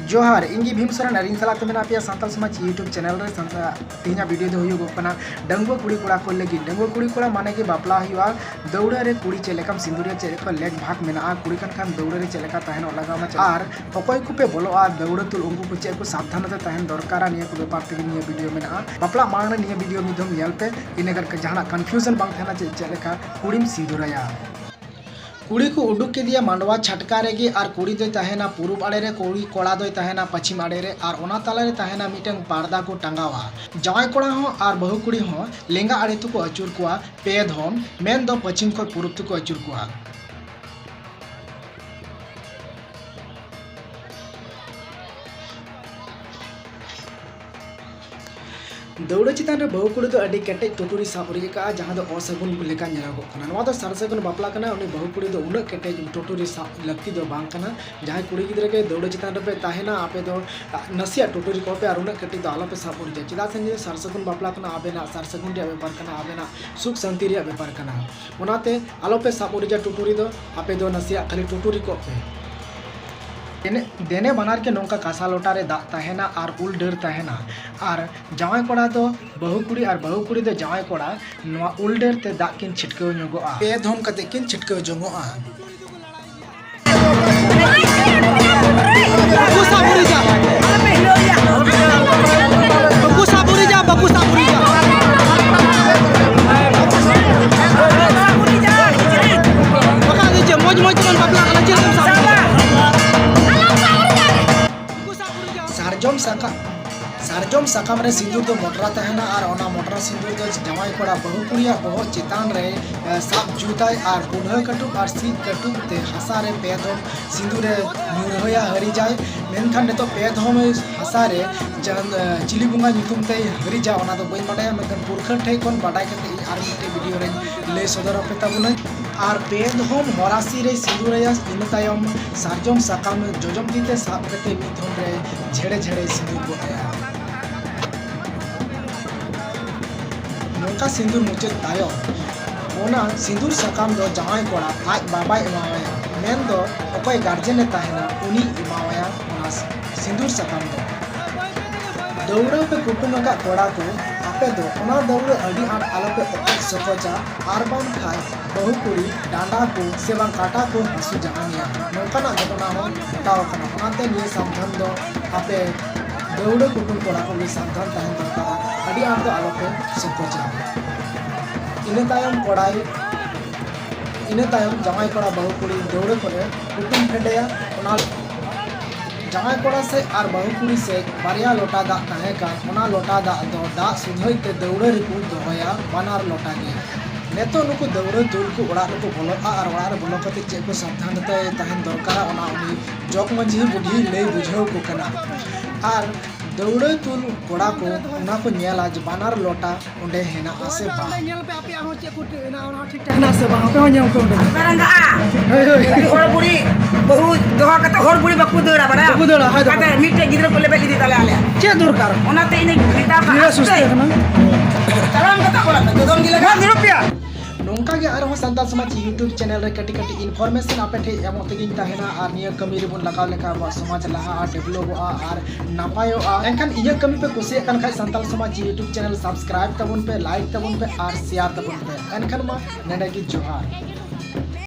जोहार इंगी भीम सोरेन और सलाते मेना पे सानताल समाज यूट्यूब चैनल रे तीना वीडियो दो हुयो गना डंगुआ कुड़ी कोड़ा को लगी डंगुआ कुड़ी कोड़ा माने कि बापला हुआ दौड़ा रे कुड़ी चेलेकाम सिंदूरिया चेलेका लेग भाग मेना कुड़ी खान दौड़ा रे चेलेका तहन लगामा और अकय को पे बोलोआ दौड़ा तुल उनको को चे को सावधानते तहन दरकार निया को बेपार ते निया वीडियो मेना बापला मांग निया वीडियो मिदम नेल पे इनेगर जहां कन्फ्यूजन बांग थाना चेलेका कुड़ीम सिंदूराया कुड़ी को उडुक के दिया मांडवा छटका रेगी और कुड़ी दो तहना पूरब आड़े रे कुड़ी कोड़ा दो तहना पश्चिम आड़े रे और ओना ताला रे तहना मिटन पर्दा को टंगावा जाय कोड़ा हो और बहु कुड़ी हो लेंगा आड़े तो को अचुर कोआ पे धम मेन दो पश्चिम को पूरब तो को अचुर कोआ दौड़ा चितान रे बहु कुड़ी अड़ी केटे टुटुरी साबरी का जहां दो असगुन लेका नेलागो कना नवा दो सरसगुन बापला कना उनी बहु कुड़ी दो उना केटे टुटुरी साब लक्ति दो बांग कना जहां कुड़ी गिदरे के दौड़ा चितान रे पे ताहेना आपे दो नसिया टुटुरी को पे और उना केटे दो आलो पे साबरी जे चिदा से सरसगुन बापला कना आबेना सरसगुन रे व्यापार कना आबेना सुख शांति रे व्यापार कना ओनाते आलो पे साबरी जे टुटुरी दो आपे दो नसिया खाली टुटुरी को पे देने बनार के नौका कासा लोटा रे दाग तहना और उल डर तहना और जावाई कोड़ा तो बहु कुड़ी और बहु कुड़ी दो जावाई कोड़ा नवा उल डर ते दाग किन छिटके जोगोआ पे धम कते किन छिटके जोगोआ सारजम साकाम रे सिंदूर दो मोटरा तहना और ओना मोटरा सिंदूर दो जमाई कोड़ा बहु कुड़िया बहुत चितान रे साब जुताय और बुढ़ा कटुक और सीट कटुक ते हसा रे पे धम सिंदूर रे नुरहया हरि जाय मेनखान ने तो पे धम हसा रे चिली बुंगा नितुम ते हरि जा ओना दो बई बाडाया मेनखान पुरखा ठे कोन बाडाय कते आर मिटे वीडियो रे ले सदर पे ताबुना और पे धम मोरासी रे सिंदूर रे इन तायम सारजम साकाम जोजम दीते साब कते मिथुन रे झेड़े झेड़े सिंदूर को आया नौका सिंदूर मुचाद तायम ओना सिंदूर साकाम दो जावाई कोड़ा आज बाबा एमावाया मेन दो अकय गार्जियन तहना उनी एमावाया ओना सिंदूर साकाम दो दौड़ा पे कुटुम का कोड़ा को आपे दो ओना दौड़ अड़ी आट आलो पे ओके सकोचा आर बाम खाय बहु कुड़ी डांडा को सेवा काटा को हसु जहानिया नौका ना घटना हो हटाओ कना ओनाते निये सावधान दो आपे दौड़ कुटुम कोड़ा को भी सावधान तहन दरकार अड़ी आट दो आलो पे सकोचा इने तायम कोड़ाई इने तायम जमाई कोड़ा बहु कुड़ी दौड़ करे कुटुम फेडेया ओना जमाई कोड़ा से और बहु कुड़ी से बारिया लोटा दाग तहे का ओना लोटा दाग दो दाग सुधई ते दौड़ रिपु दोया बानार लोटा गे नेतो नुकु दौड़ तुल को ओड़ा को बोलोआ और ओड़ा रे बोलो कते चे को सावधान ते तहन दरकार ओना उनी जग मंझी बुढ़ी ले बुझाव को कना और दौड़ तुल कोड़ा को उना को नेला ज बानार लोटा ओंडे हेना आसे बा नेल पे आपे हो चे को ना ओना ठीक ठाक ना से बा पे हो नेम को करंगा और बुढ़ी बहु दोहा कते और बुढ़ी बकु दौड़ा बड़ा बकु दौड़ा हाय कते मिटे गिदर को लेबे दी ताले आले चे दरकार ओनाते इने गिता बा सुस्ते ना तराम कता बोला तो दोन गिले 1 रुपया नौका के आरो सानताल समाज यूट्यूब चैनल रे कटी कटी इनफॉरमेशन आपे ठे एमो तेगिन ताहेना और निया कमी रे बुन लगाव लेका बा समाज लहा और डेवलपआ और नापायोआ एनखान इया कमी पे कुसिया कान खाय सानताल समाज यूट्यूब चैनल सब्सक्राइब तबुन पे लाइक तबुन पे और शेयर तबुन पे एनखान मा नेडा की जोहार।